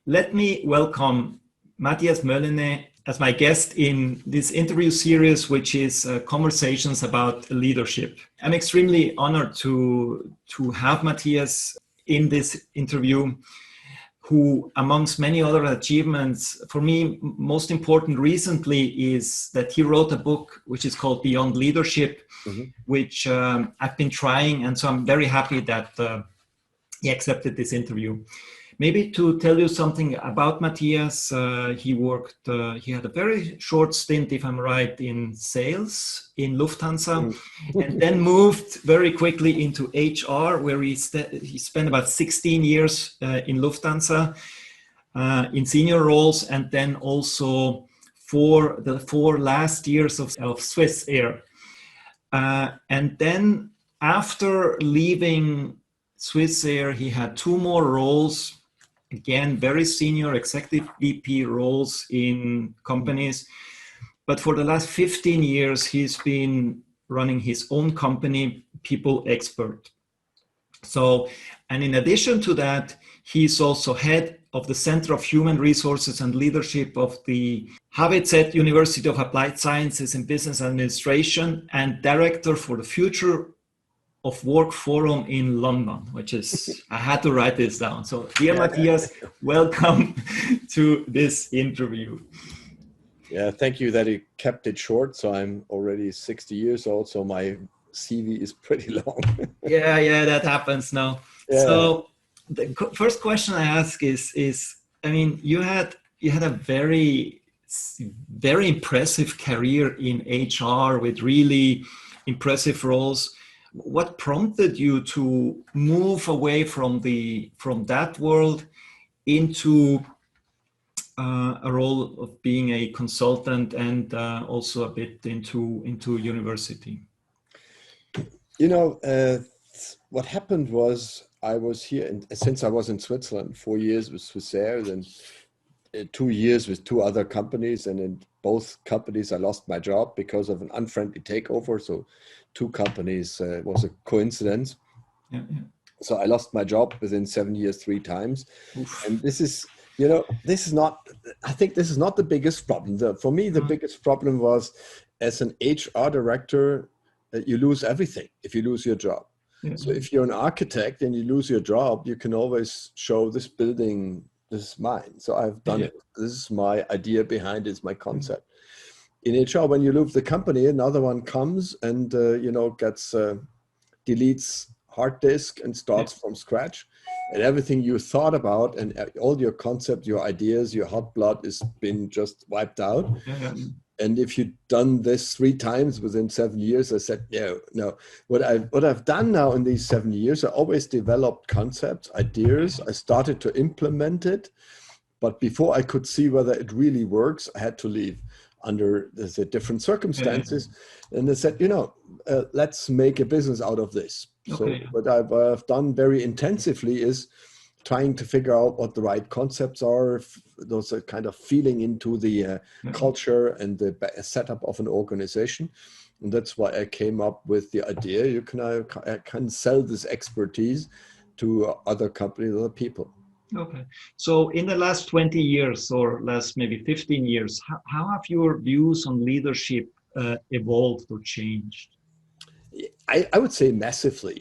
let me welcome Matthias Mölleney as my guest in this interview series, which is conversations about leadership. I'm extremely honored to have Matthias in this interview, who, amongst many other achievements, for me, most important recently is that he wrote a book which is called Beyond Leadership, which I've been trying. And so I'm very happy that he accepted this interview. Maybe to tell you something about Matthias, he had a very short stint, if I'm right, in sales in Lufthansa, and then moved very quickly into HR, where he spent about 16 years in Lufthansa in senior roles, and then also for the 4 last years of Swissair. And then after leaving Swissair, he had 2 more roles. Again, very senior executive VP roles in companies. But for the last 15 years, he's been running his own company, PeopleXpert. So, and in addition to that, he's also head of the Center of Human Resources and Leadership of the HWZ University of Applied Sciences and Business Administration, and director for the Future of Work Forum in London, which is, I had to write this down. So dear Matthias, welcome to this interview. Yeah, thank you that you kept it short. So I'm already 60 years old, so my CV is pretty long. yeah, that happens now. Yeah. So the first question I ask is, I mean, you had a very impressive career in HR with really impressive roles. What prompted you to move away from that world into a role of being a consultant and also a bit into university? You know, what happened was I was here, since I was in Switzerland, 4 years with Swissair, then 2 years with 2 other companies, and in both companies I lost my job because of an unfriendly takeover. So 2 companies was a coincidence. Yeah. So I lost my job within 7 years 3 times. Oof. And this is, you know, I think this is not the biggest problem. For me, the biggest problem was, as an HR director, you lose everything if you lose your job. Yeah. So if you're an architect and you lose your job, you can always show this building, this is mine. So I've done it. This is my idea behind it, it's my concept. In HR, when you leave the company, another one comes and, deletes hard disk and starts from scratch. And everything you thought about and all your concept, your ideas, your hot blood has been just wiped out. Yeah. And if you've done this 3 times within 7 years, I said, no. What I've done now in these 7 years, I always developed concepts, ideas. I started to implement it. But before I could see whether it really works, I had to leave under the different circumstances. And I said, let's make a business out of this. Okay. So what I've done very intensively is trying to figure out what the right concepts are, those are kind of feeling into the culture and the setup of an organization. And that's why I came up with the idea, I can sell this expertise to other companies, other people. Okay. So in the last 20 years or last maybe 15 years, how have your views on leadership evolved or changed? I would say massively,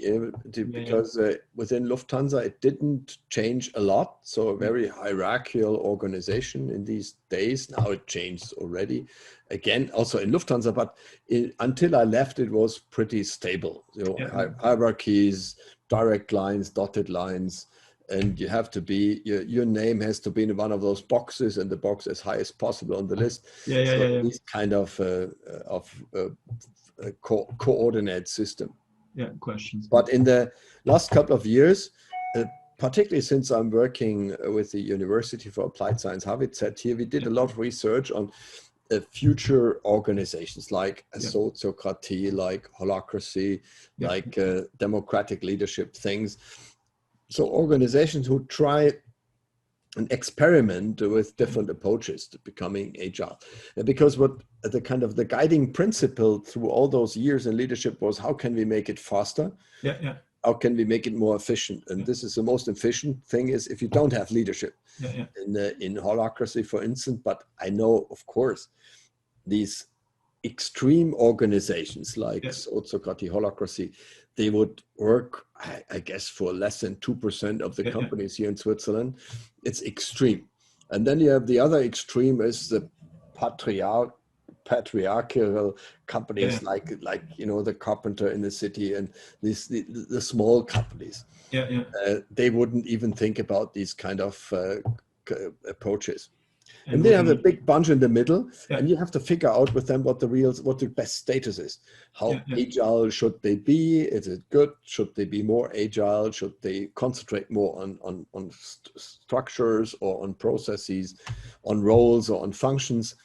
because within Lufthansa, it didn't change a lot. So a very hierarchical organization in these days. Now it changed already. Again, also in Lufthansa, but until I left, it was pretty stable. Hierarchies, direct lines, dotted lines. And you have to be, your name has to be in one of those boxes and the box as high as possible on the list. These kind of coordinate system. Questions. But in the last couple of years, particularly since I'm working with the University for Applied Science, HWZ here, we did a lot of research on future organizations like sociocracy, like holacracy, like democratic leadership things. So organizations who try and experiment with different approaches to becoming agile. And because what the guiding principle through all those years in leadership was, how can we make it faster? how can we make it more efficient? And this is the most efficient thing, is if you don't have leadership in holacracy, for instance. But I know, of course, these extreme organizations like Sociocracy, holacracy, they would work, I guess, for less than 2% of the companies here in Switzerland. It's extreme. And then you have the other extreme, is the patriarchal companies like the carpenter in the city, and the small companies. They wouldn't even think about these kind of approaches. And they have a big bunch in the middle, and you have to figure out with them what the best status is. How agile should they be? Is it good? Should they be more agile? Should they concentrate more on structures or on processes, on roles or on functions?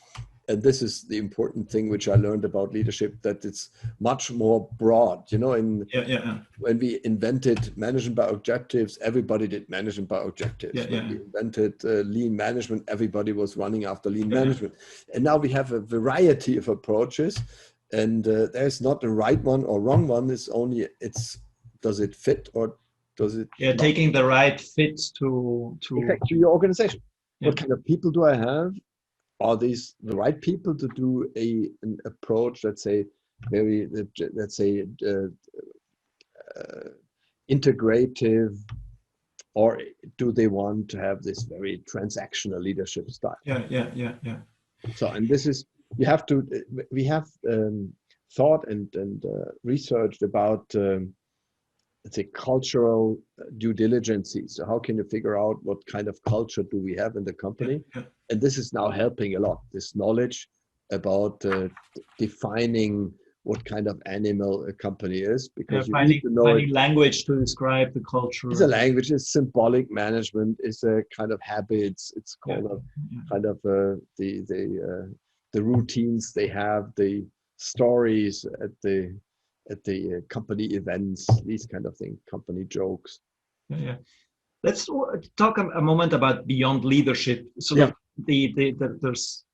And this is the important thing which I learned about leadership, that it's much more broad. When we invented management by objectives, everybody did management by objectives. When we invented lean management, everybody was running after lean management. And now we have a variety of approaches, and there's not a right one or wrong one. Does it fit, or does it not? Taking the right fit to your organization. What kind of people do I have? Are these the right people to do an approach, let's say, integrative, or do they want to have this very transactional leadership style? So, and this is, we have thought and researched about, let's say, cultural due diligence. So how can you figure out what kind of culture do we have in the company? And this is now helping a lot, this knowledge about defining what kind of animal a company is, because you need to know finding language to describe the culture. It's a language, it's symbolic management, it's a kind of habits, it's called kind of the routines they have, the stories at the company events, these kind of things, company jokes. Let's talk a moment about beyond leadership. So there's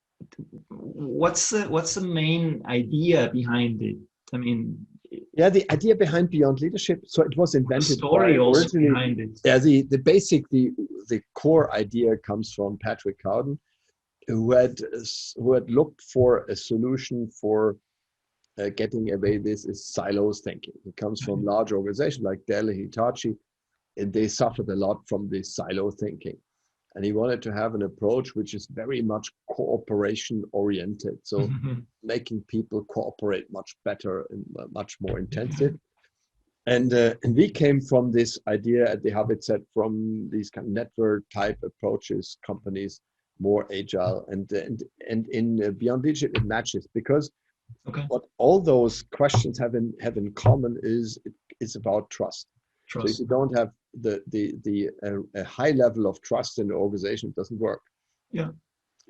what's the main idea behind it? I mean, the idea behind beyond leadership. So it was invented. The story also behind it. The core idea comes from Patrick Cowden, who had looked for a solution for getting away this is silos thinking. It comes from large organizations like Dell, Hitachi, and they suffered a lot from this silo thinking. And he wanted to have an approach which is very much cooperation oriented. So making people cooperate much better and much more intensive. And we came from this idea at the Habitat from these kind of network type approaches, companies more agile, and in Beyond Leadership it matches, because what all those questions have in common is it's about trust. So if you don't have a high level of trust in the organization, it doesn't work.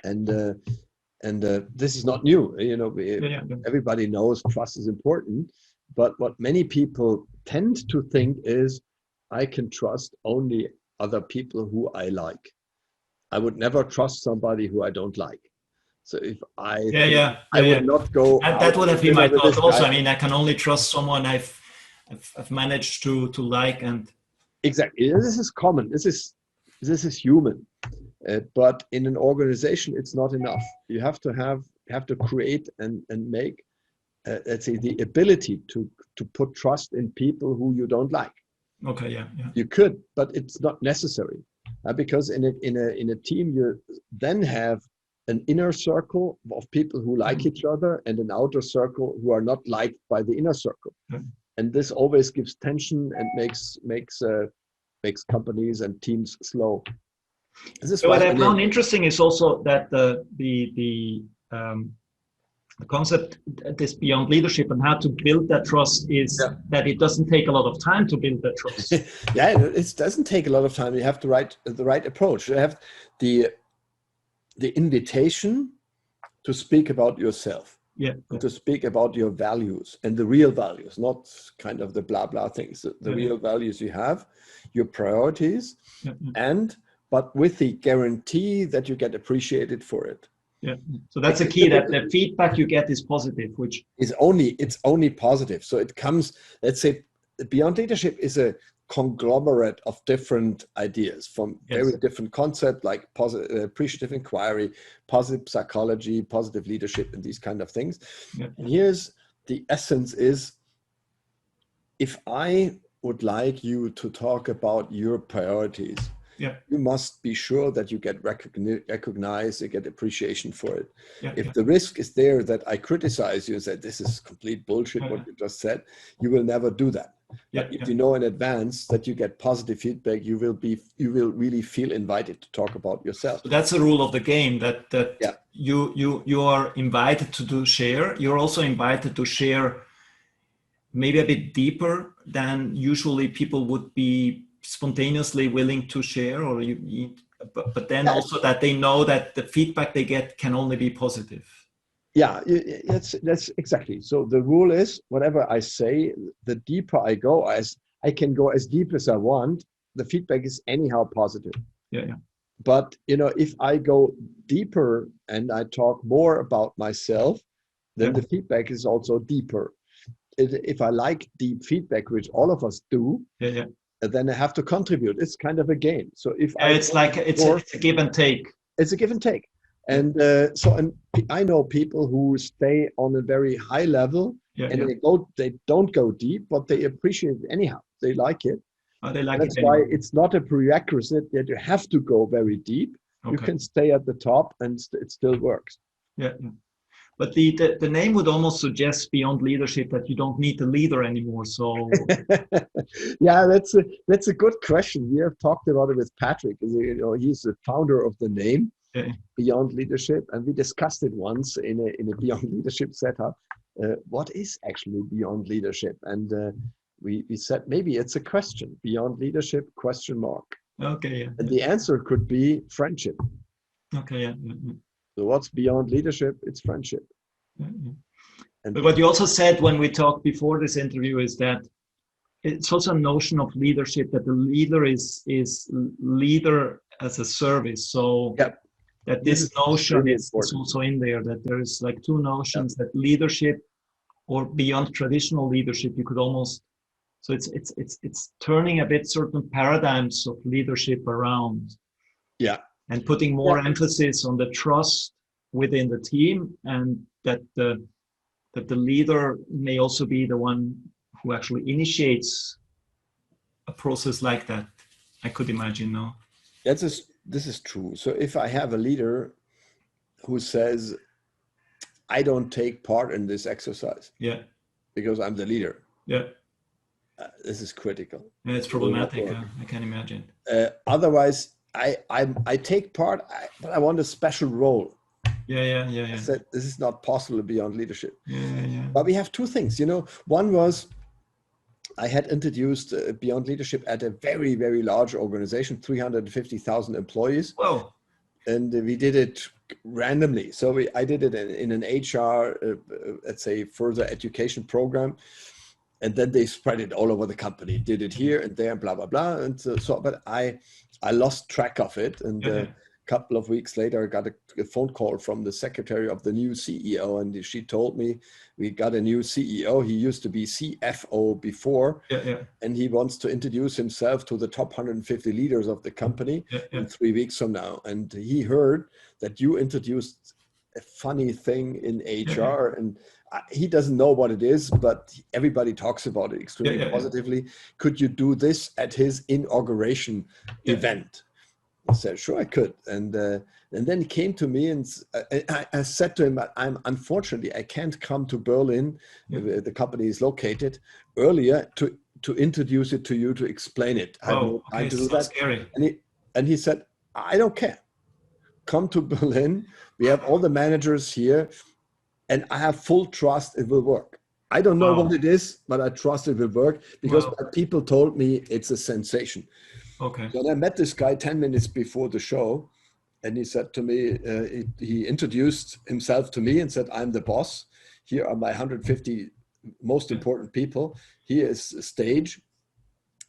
And this is not new. Everybody knows trust is important, but what many people tend to think is, I can trust only other people who I like. I would never trust somebody who I don't like. So if I would not go. And that would have been my thought also. I mean, I can only trust someone I've managed to like. And exactly, this is common. This is human. But in an organization, it's not enough. You have to create and make, let's say, the ability to put trust in people who you don't like. You could, but it's not necessary, because in a team you then have an inner circle of people who like each other and an outer circle who are not liked by the inner circle. And this always gives tension and makes companies and teams slow. So what I found interesting is also that the concept, this beyond leadership and how to build that trust is that it doesn't take a lot of time to build that trust. It doesn't take a lot of time. You have the right approach. You have the invitation to speak about yourself. And to speak about your values and the real values, not kind of the blah blah things. The real values you have, your priorities, but with the guarantee that you get appreciated for it. So that's a key, that the feedback you get is positive, which is only positive. So it comes, let's say, Beyond Leadership is a conglomerate of different ideas from very different concepts like positive, appreciative inquiry, positive psychology, positive leadership, and these kind of things. And here's the essence is, if I would like you to talk about your priorities, you must be sure that you get recognized, you get appreciation for it. If the risk is there that I criticize you and say, this is complete bullshit, what you just said, you will never do that. But if you know in advance that you get positive feedback, you will really feel invited to talk about yourself. So that's a rule of the game, that you are invited to share. You're also invited to share maybe a bit deeper than usually people would be spontaneously willing to share, or but then also that they know that the feedback they get can only be positive. Yeah, that's exactly. So the rule is, whatever I say, the deeper I go, as I can go as deep as I want, the feedback is anyhow positive. But if I go deeper and I talk more about myself, then the feedback is also deeper. If I like deep feedback, which all of us do, then I have to contribute. It's kind of a game. So if it's a give and take. It's a give and take. And and I know people who stay on a very high level and they don't go deep, but they appreciate it anyhow. They like it. They like That's it why anyway. it's not a prerequisite that you have to go very deep. You can stay at the top and it still works. But the name would almost suggest Beyond Leadership that you don't need the leader anymore. So yeah, that's a good question. We have talked about it with Patrick. He's the founder of the name Beyond Leadership, and we discussed it once in a Beyond Leadership setup. What is actually Beyond Leadership? And we said maybe it's a question. Beyond Leadership ? And the answer could be friendship. So what's beyond leadership? It's friendship. But what you also said when we talked before this interview is that it's also a notion of leadership, that the leader is leader as a service. So that this notion is also in there, that there is like two notions, that leadership, or beyond traditional leadership, you could almost, so it's turning a bit certain paradigms of leadership around. And putting more emphasis on the trust within the team, and that the leader may also be the one who actually initiates a process like that. I could imagine, no? This is true. So if I have a leader who says, I don't take part in this exercise because I'm the leader, this is critical. It's problematic. I can imagine. Otherwise, I take part, but I want a special role. I said, this is not possible beyond leadership. But we have two things, One was, I had introduced Beyond Leadership at a very, very large organization, 350,000 employees. Whoa. And we did it randomly. So I did it in an HR, let's say, further education program. And then they spread it all over the company, did it here and there, blah, blah, blah. And but I lost track of it. And a couple of weeks later, I got a phone call from the secretary of the new CEO. And she told me, we got a new CEO. He used to be CFO before. And he wants to introduce himself to the top 150 leaders of the company in 3 weeks from now. And he heard that you introduced a funny thing in HR. And he doesn't know what it is, but everybody talks about it extremely positively. Could you do this at his inauguration event? I said, sure, I could. And then he came to me and I said to him, unfortunately, I can't come to Berlin, where the company is located, earlier to introduce it to you, to explain it. I have no time to do that. Scary. And he said, I don't care. Come to Berlin. We have all the managers here. And I have full trust it will work. I don't know what it is, but I trust it will work because my people told me it's a sensation. Okay. So I met this guy 10 minutes before the show, and he said to me, he introduced himself to me and said, I'm the boss. Here are my 150 most important people. Here is a stage.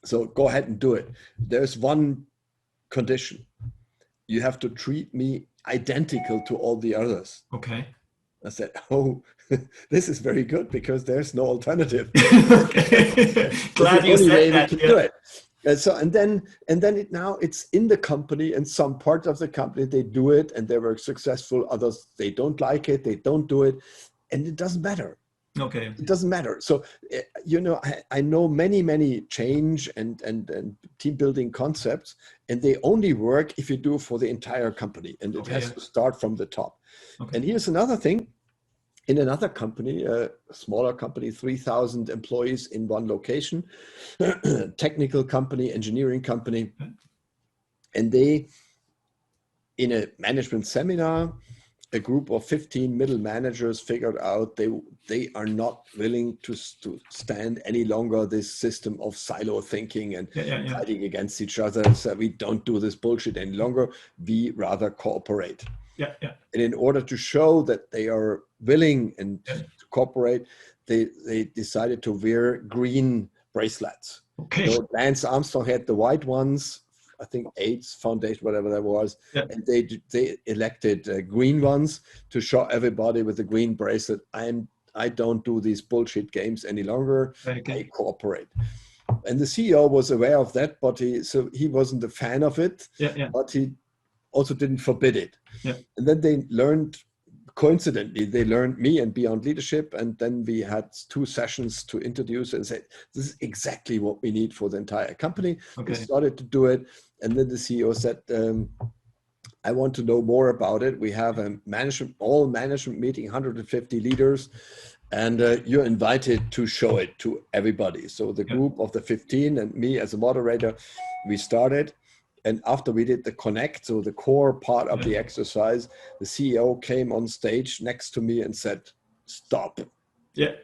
So go ahead and do it. There's one condition. You have to treat me identical to all the others. Okay. I said, oh, this is very good because there's no alternative. Okay. Glad you said that. Do it. And then now it's in the company, and some parts of the company, they do it and they were successful. Others, they don't like it, they don't do it, and it doesn't matter. Okay. It doesn't matter. So, I know many change and team building concepts, and they only work if you do it for the entire company, and it has to start from the top. Okay. And here's another thing. In another company, a smaller company, 3,000 employees in one location, technical company, engineering company. And they, in a management seminar, a group of 15 middle managers figured out they are not willing to stand any longer this system of silo thinking and fighting against each other. So we don't do this bullshit any longer. We rather cooperate. And in order to show that they are willing and to cooperate, they decided to wear green bracelets. Okay. So Lance Armstrong had the white ones, I think AIDS Foundation, whatever that was, and they elected green ones to show everybody with the green bracelet, I don't do these bullshit games any longer. I cooperate. And the CEO was aware of that, but he wasn't a fan of it, but he also didn't forbid it. And then they learned, coincidentally, they learned me and Beyond Leadership, and then we had 2 sessions to introduce and say, this is exactly what we need for the entire company. We started to do it, and then the CEO said, I want to know more about it. We have a all management meeting, 150 leaders, and you're invited to show it to everybody. So the group of the 15 and me as a moderator, we started. And after we did the connect, so the core part of the exercise, the CEO came on stage next to me and said, stop. I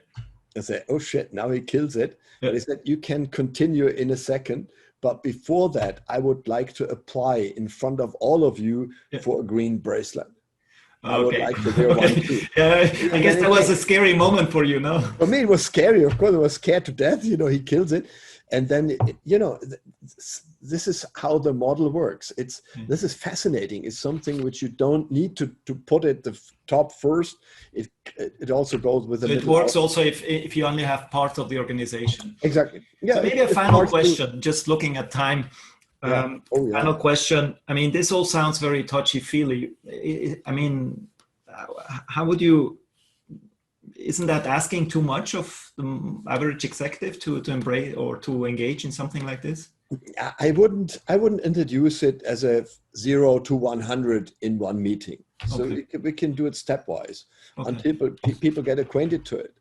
said, oh shit, now he kills it. But he said, you can continue in a second. But before that, I would like to apply in front of all of you for a green bracelet. I would like to wear one too. I guess that was a scary moment for you, no? For me, it was scary. Of course, I was scared to death. He kills it. And then, this is how the model works. This is fascinating. It's something which you don't need to put at the top first. It also goes with the middle. It works also if you only have parts of the organization. Exactly. So maybe a final question, just looking at time. Final question. I mean, this all sounds very touchy-feely. I mean, how would you... Isn't that asking too much of the average executive to embrace or to engage in something like this? I wouldn't introduce it as a 0 to 100 in one meeting. So we can do it stepwise until people get acquainted to it.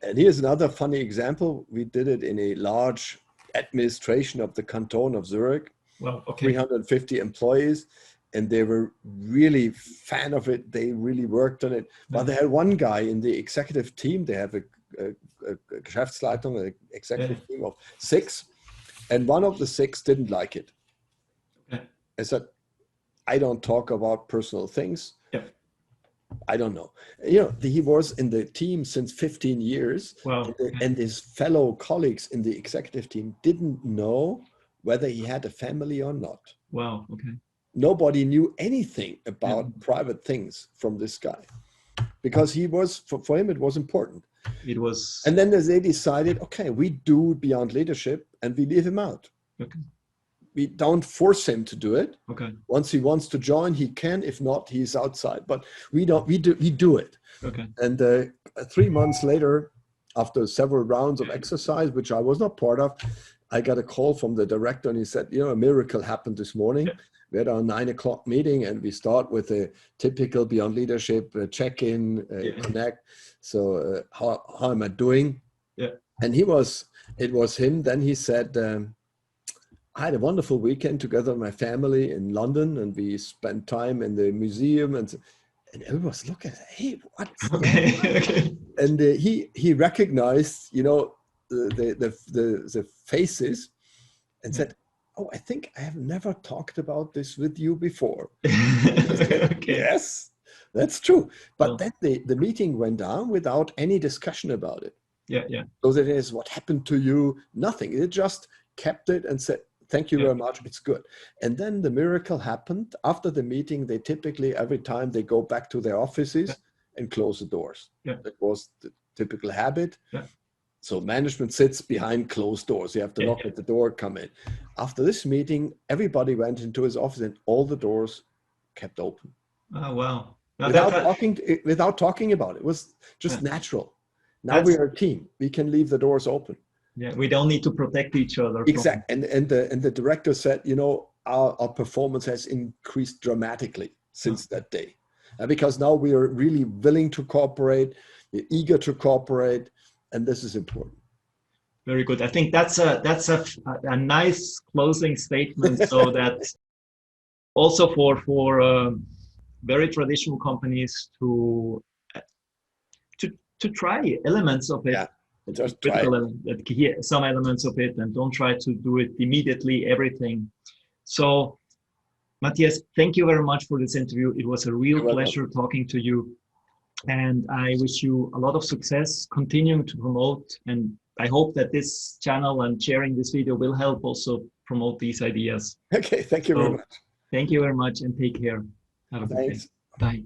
And here's another funny example. We did it in a large administration of the canton of Zurich, 350 employees. And they were really fan of it. They really worked on it. But they had one guy in the executive team. They have a Geschäftsleitung, an executive team of 6. And one of the 6 didn't like it. I said, I don't talk about personal things. I don't know. He was in the team since 15 years. And his fellow colleagues in the executive team didn't know whether he had a family or not. Nobody knew anything about private things from this guy, because he was, for him, it was important. It was. And then they decided, okay, we do Beyond Leadership and we leave him out. We don't force him to do it. Once he wants to join, he can. If not, he's outside. But we do it. And 3 months later, after several rounds of exercise, which I was not part of, I got a call from the director, and he said, a miracle happened this morning. We had our 9 o'clock meeting, and we start with a typical Beyond Leadership check-in, connect. So how am I doing? And it was him. Then he said, I had a wonderful weekend together with my family in London, and we spent time in the museum, and everyone was looking, hey, what's And he recognized, the faces, and said, oh, I think I have never talked about this with you before. Said, yes, that's true. But then the meeting went on without any discussion about it. So that is what happened to you, nothing. It just kept it and said, thank you very much, it's good. And then the miracle happened. After the meeting, they typically, every time they go back to their offices and close the doors. Yeah. That was the typical habit. Yeah. So management sits behind closed doors. You have to knock at the door, come in. After this meeting, everybody went into his office and all the doors kept open. Oh, wow. Now Without talking about it. It was just natural. Now we are a team. We can leave the doors open. Yeah, we don't need to protect each other. Exactly. And the director said, you know, our performance has increased dramatically since that day. Because now we are really willing to cooperate, we're eager to cooperate, and this is important. Very good. I think that's a nice closing statement. So that also for very traditional companies to try elements of it. Yeah, just try some elements of it, and don't try to do it immediately, everything. So Matthias, thank you very much for this interview. It was a real pleasure talking to you. And I wish you a lot of success continuing to promote. And I hope that this channel and sharing this video will help also promote these ideas. Okay, thank you very much. Thank you very much and take care. Have a good day. Bye.